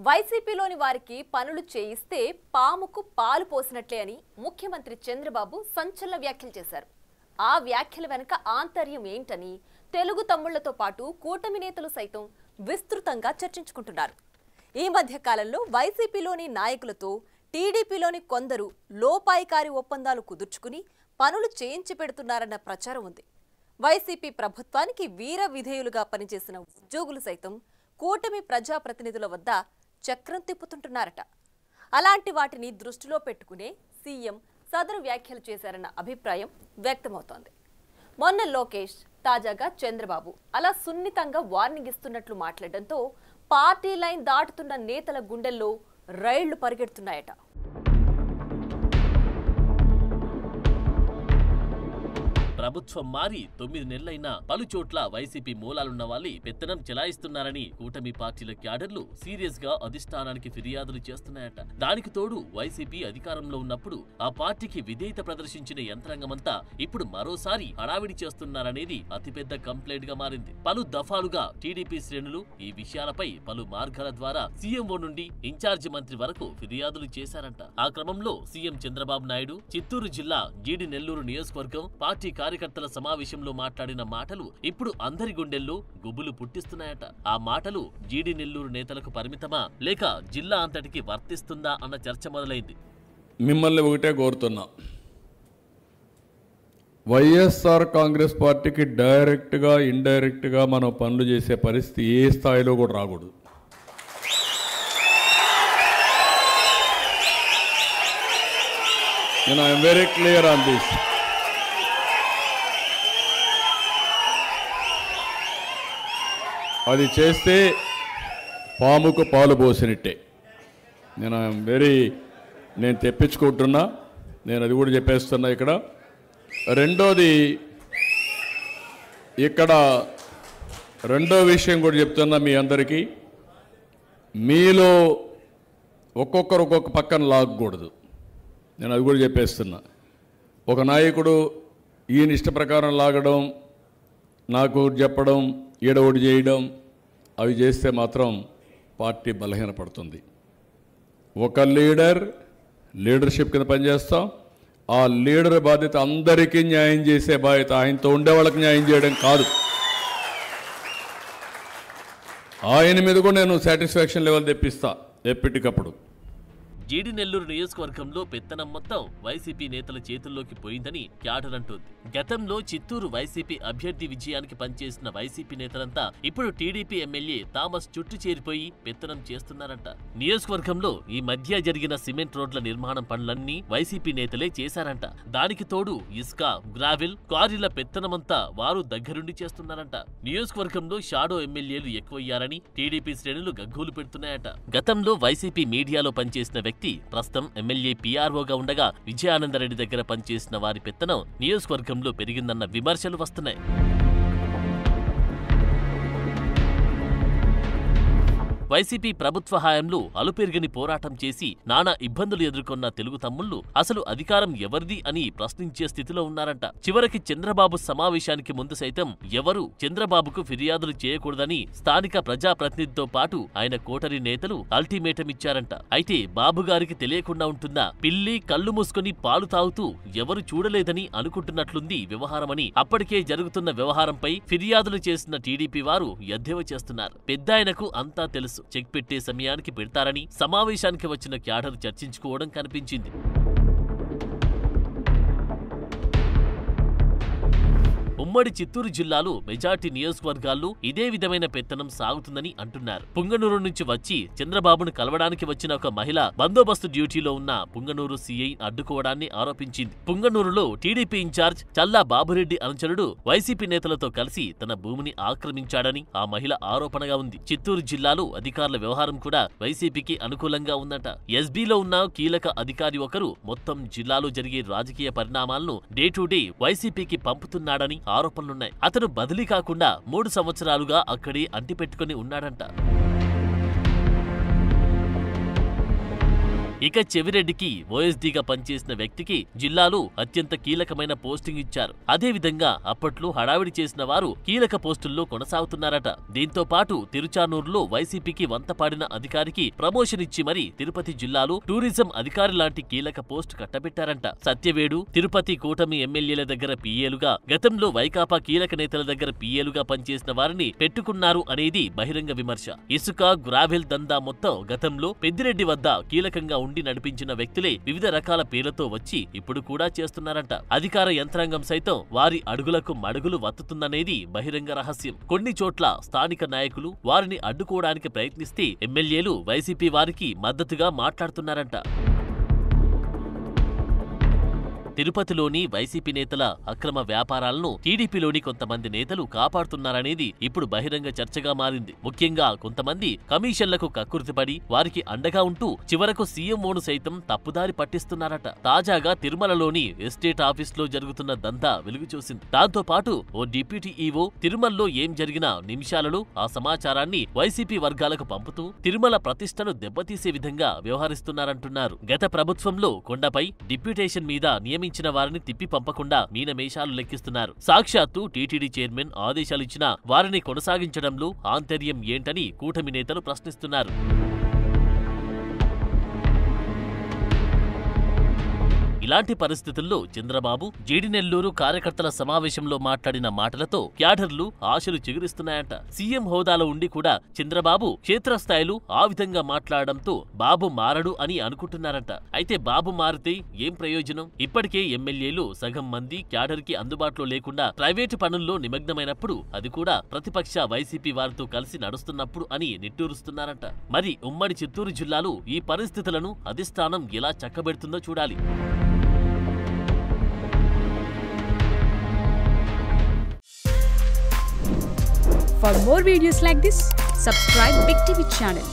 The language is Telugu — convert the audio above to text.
వైసీపీలోని వారికి పనులు చేయిస్తే పాముకు పాలు పోసినట్లే అని ముఖ్యమంత్రి చంద్రబాబు సంచలన వ్యాఖ్యలు చేశారు. ఆ వ్యాఖ్యల వెనుక ఆంతర్యం ఏంటని తెలుగు తమ్ముళ్లతో పాటు కూటమి నేతలు సైతం విస్తృతంగా చర్చించుకుంటున్నారు. ఈ మధ్య కాలంలో వైసీపీలోని నాయకులతో టీడీపీలోని కొందరు లోపాయికారి ఒప్పందాలు కుదుర్చుకుని పనులు చేయించి పెడుతున్నారన్న ప్రచారం ఉంది. వైసీపీ ప్రభుత్వానికి వీర విధేయులుగా పనిచేసిన ఉద్యోగులు సైతం కూటమి ప్రజాప్రతినిధుల వద్ద చక్రం తిప్పుతుంటున్నారట. అలాంటి వాటిని దృష్టిలో పెట్టుకునే సీఎం సదరు వ్యాఖ్యలు చేశారన్న అభిప్రాయం వ్యక్తమవుతోంది. మొన్న లోకేష్, తాజాగా చంద్రబాబు అలా సున్నితంగా వార్నింగ్ ఇస్తున్నట్లు మాట్లాడడంతో పార్టీ లైన్ దాటుతున్న నేతల గుండెల్లో రైళ్లు పరిగెడుతున్నాయట. ప్రభుత్వం మారి 9 నెలలైనా పలుచోట్ల వైసీపీ మూలాలున్న వాళ్ళి పెత్తనం చెలాయిస్తున్నారని కూటమి పార్టీల క్యాడర్లు సీరియస్ గా అధిష్టానానికి ఫిర్యాదులు చేస్తున్నాయట. దానికి తోడు వైసీపీ అధికారంలో ఉన్నప్పుడు ఆ పార్టీకి విధేయత ప్రదర్శించిన యంత్రాంగమంతా ఇప్పుడు మరోసారి హడావిడి చేస్తున్నారనేది అతిపెద్ద కంప్లైంట్ గా మారింది. పలు దఫాలుగా టీడీపీ శ్రేణులు ఈ విషయాలపై పలు మార్గాల ద్వారా సీఎంఓ నుండి ఇన్ఛార్జి మంత్రి వరకు ఫిర్యాదులు చేశారంట. ఆ క్రమంలో సీఎం చంద్రబాబు నాయుడు చిత్తూరు జిల్లా జీడి నెల్లూరు నియోజకవర్గం పార్టీ కార్యకర్తల సమావేశంలో మాట్లాడిన మాటలు ఇప్పుడు అందరి గుండెల్లో గుబులు పుట్టిస్తున్నాయట. ఆ మాటలు జీడి నెల్లూరు నేతలకు పరిమితమా లేక జిల్లా అంతటికి వర్తిస్తుందా అన్న చర్చ మొదలైంది. మిమ్మల్ని ఒకటే కోరుతున్నా, వైఎస్ఆర్ కాంగ్రెస్ పార్టీకి డైరెక్ట్గా ఇండైరెక్ట్గా మనం పనులు చేసే పరిస్థితి ఏ స్థాయిలో కూడా రాకూడదు. I'm very clear on this. అది చేస్తే పాముకు పాలు పోసినట్టే. నేను తెప్పించుకుంటున్నా, నేను అది కూడా చెప్పేస్తున్నా. ఇక్కడ రెండో విషయం కూడా చెప్తున్నా మీ అందరికీ, మీలో ఒక్కొక్కరు ఒక్కొక్క పక్కన లాగకూడదు. నేను అది కూడా చెప్పేస్తున్నా. ఒక నాయకుడు ఈయన ఇష్ట ప్రకారం లాగడం, నాకు చెప్పడం, ఈడోడి చేయడం, అవి చేస్తే మాత్రం పార్టీ బలహీనపడుతుంది. ఒక లీడర్షిప్ కింద పనిచేస్తాం. ఆ లీడర్ బాధ్యత అందరికీ న్యాయం చేసే బాధ్యత, ఆయనతో ఉండే వాళ్ళకి న్యాయం చేయడం కాదు. ఆయన మీద కూడా నేను సాటిస్ఫాక్షన్ లెవెల్ తెప్పిస్తా ఎప్పటికప్పుడు. జీడి నెల్లూరు నియోజకవర్గంలో పెత్తనం మొత్తం వైసీపీ నేతల చేతుల్లోకి పోయిందని క్యాడర్ అంటోంది. గతంలో చిత్తూరు వైసీపీ అభ్యర్థి విజయానికి పనిచేసిన వైసీపీ నేతలంతా ఇప్పుడు టీడీపీ ఎమ్మెల్యే థామస్ చుట్టూ చేరిపోయి పెత్తనం చేస్తున్నారంట. నియోజకవర్గంలో ఈ మధ్య జరిగిన సిమెంట్ రోడ్ల నిర్మాణం పనులన్నీ వైసీపీ నేతలే చేశారంట. దానికి తోడు ఇసుక, గ్రావెల్, క్వారీల పెత్తనమంతా వారు దగ్గరుండి చేస్తున్నారంట. నియోజకవర్గంలో షాడో ఎమ్మెల్యేలు ఎక్కువయ్యారని టీడీపీ శ్రేణులు గగ్గోలు పెడుతున్నాయట. గతంలో వైసీపీ మీడియాలో పనిచేసిన వ్యక్తి ప్రస్తుతం ఎమ్మెల్యే పీఆర్ఓగా ఉండగా విజయానందరెడ్డి దగ్గర పనిచేసిన వారి పెత్తనం నియోజకవర్గంలో పెరిగిందన్న విమర్శలు వస్తున్నాయి. వైసీపీ ప్రభుత్వ హయాంలో అలుపెరుగని పోరాటం చేసి నానా ఇబ్బందులు ఎదుర్కొన్న తెలుగు తమ్ముళ్లు అసలు అధికారం ఎవరిది అని ప్రశ్నించే స్థితిలో ఉన్నారంట. చివరికి చంద్రబాబు సమావేశానికి ముందు సైతం ఎవరు చంద్రబాబుకు ఫిర్యాదులు చేయకూడదని స్థానిక ప్రజాప్రతినిధితో పాటు ఆయన కోటరీ నేతలు అల్టిమేటం ఇచ్చారంట. అయితే బాబు గారికి తెలియకుండా ఉంటుందా? పిల్లి కళ్ళు మూసుకుని పాలు తాగుతూ ఎవరు చూడలేదని అనుకుంటున్నట్లుంది వ్యవహారమని అప్పటికే జరుగుతున్న వ్యవహారంపై ఫిర్యాదులు చేసిన టీడీపీ వారు ఎద్దేవా చేస్తున్నారు. పెద్దాయనకు అంతా తెలుసు, చెక్ పెట్టే సమయానికి పెడతారని సమావేశానికి వచ్చిన క్యాడర్ చర్చించుకోవడం కనిపించింది. ఉమ్మడి చిత్తూరు జిల్లాలో మెజార్టీ నియోజకవర్గాల్లో ఇదే విధమైన పెత్తనం సాగుతుందని అంటున్నారు. పుంగనూరు నుంచి వచ్చి చంద్రబాబును కలవడానికి వచ్చిన ఒక మహిళ బందోబస్తు డ్యూటీలో ఉన్న పుంగనూరు సీఐ అడ్డుకోవడాన్ని ఆరోపించింది. పుంగనూరులో టీడీపీ ఇన్ఛార్జ్ చల్లా బాబురెడ్డి అనుచరుడు వైసీపీ నేతలతో కలిసి తన భూమిని ఆక్రమించాడని ఆ మహిళ ఆరోపణగా ఉంది. చిత్తూరు జిల్లాలో అధికారుల వ్యవహారం కూడా వైసీపీకి అనుకూలంగా ఉందట. ఎస్బీలో ఉన్న కీలక అధికారి ఒకరు మొత్తం జిల్లాలో జరిగే రాజకీయ పరిణామాలను డే టు డే వైసీపీకి పంపుతున్నాడని ఆరోపణలున్నాయి. అతను బదిలీ కాకుండా 3 సంవత్సరాలుగా అక్కడే అంటిపెట్టుకుని ఉన్నాడంట. ఇక చెవిరెడ్డికి ఓఎస్డీగా పనిచేసిన వ్యక్తికి జిల్లాలో అత్యంత కీలకమైన పోస్టింగ్ ఇచ్చారు. అదేవిధంగా అప్పట్లో హడావిడి చేసిన వారు కీలక పోస్టుల్లో కొనసాగుతున్నారట. దీంతో పాటు తిరుచానూరులో వైసీపీకి వంతపాడిన అధికారికి ప్రమోషన్ ఇచ్చి మరీ తిరుపతి జిల్లాలో టూరిజం అధికారి లాంటి కీలక పోస్టు కట్టబెట్టారంట. సత్యవేడు, తిరుపతి కూటమి ఎమ్మెల్యేల దగ్గర పీఏలుగా, గతంలో వైకాపా కీలక నేతల దగ్గర పీఏలుగా పనిచేసిన వారిని పెట్టుకున్నారు అనేది బహిరంగ విమర్శ. ఇసుక, గ్రావెల్ దందా మొత్తం గతంలో పెద్దిరెడ్డి వద్ద కీలకంగా ఉండి నడిపించిన వ్యక్తులే వివిధ రకాల పేర్లతో వచ్చి ఇప్పుడు కూడా చేస్తున్నారంట. అధికార యంత్రాంగం సైతం వారి అడుగులకు మడుగులు వత్తుతుందనేది బహిరంగ రహస్యం. కొన్ని చోట్ల స్థానిక నాయకులు వారిని అడ్డుకోవడానికి ప్రయత్నిస్తే ఎమ్మెల్యేలు వైసీపీ వారికి మద్దతుగా మాట్లాడుతున్నారంట. తిరుపతిలోని వైసీపీ నేతల అక్రమ వ్యాపారాలను టీడీపీలోని కొంతమంది నేతలు కాపాడుతున్నారనేది ఇప్పుడు బహిరంగ చర్చగా మారింది. ముఖ్యంగా కొంతమంది కమిషన్లకు కక్కుర్తిపడి వారికి అండగా ఉంటూ చివరకు సీఎంఓను సైతం తప్పుదారి పట్టిస్తున్నారట. తాజాగా తిరుమలలోని ఎస్టేట్ ఆఫీసులో జరుగుతున్న దందా వెలుగు చూసింది. దాంతో పాటు ఓ డిప్యూటీ ఈవో తిరుమలలో ఏం జరిగినా నిమిషాలలో ఆ సమాచారాన్ని వైసీపీ వర్గాలకు పంపుతూ తిరుమల ప్రతిష్టను దెబ్బతీసే విధంగా వ్యవహరిస్తున్నారంటున్నారు. గత ప్రభుత్వంలో కొండపై డిప్యూటేషన్ మీద నియమించిన వారిని తిప్పి పంపకుండా మీనమేషాలు లెక్కిస్తున్నారు. సాక్షాత్తు టీటీడీ చైర్మన్ ఆదేశాలిచ్చినా వారిని కొనసాగించడంలో ఆంతర్యం ఏంటని కూటమి నేతలు ప్రశ్నిస్తున్నారు. ఇలాంటి పరిస్థితుల్లో చంద్రబాబు జీడినెల్లూరు కార్యకర్తల సమావేశంలో మాట్లాడిన మాటలతో క్యాడర్లు ఆశలు చిగురిస్తున్నాయంట. సీఎం హోదాలో ఉండి కూడా చంద్రబాబు క్షేత్రస్థాయిలో ఆ విధంగా మాట్లాడడంతో బాబు మారడు అని అనుకుంటున్నారంట. అయితే బాబు మారితే ఏం ప్రయోజనం? ఇప్పటికే ఎమ్మెల్యేలు సగం మంది క్యాడర్ కి అందుబాటులో లేకుండా ప్రైవేటు పనుల్లో నిమగ్నమైనప్పుడు, అది కూడా ప్రతిపక్ష వైసీపీ వారితో కలిసి నడుస్తున్నప్పుడు అని నిట్టూరుస్తున్నారంట. మరి ఉమ్మడి చిత్తూరు జిల్లాలో ఈ పరిస్థితులను అధిష్టానం ఎలా చక్కబెడుతుందో చూడాలి. For more videos like this, subscribe Big TV channel.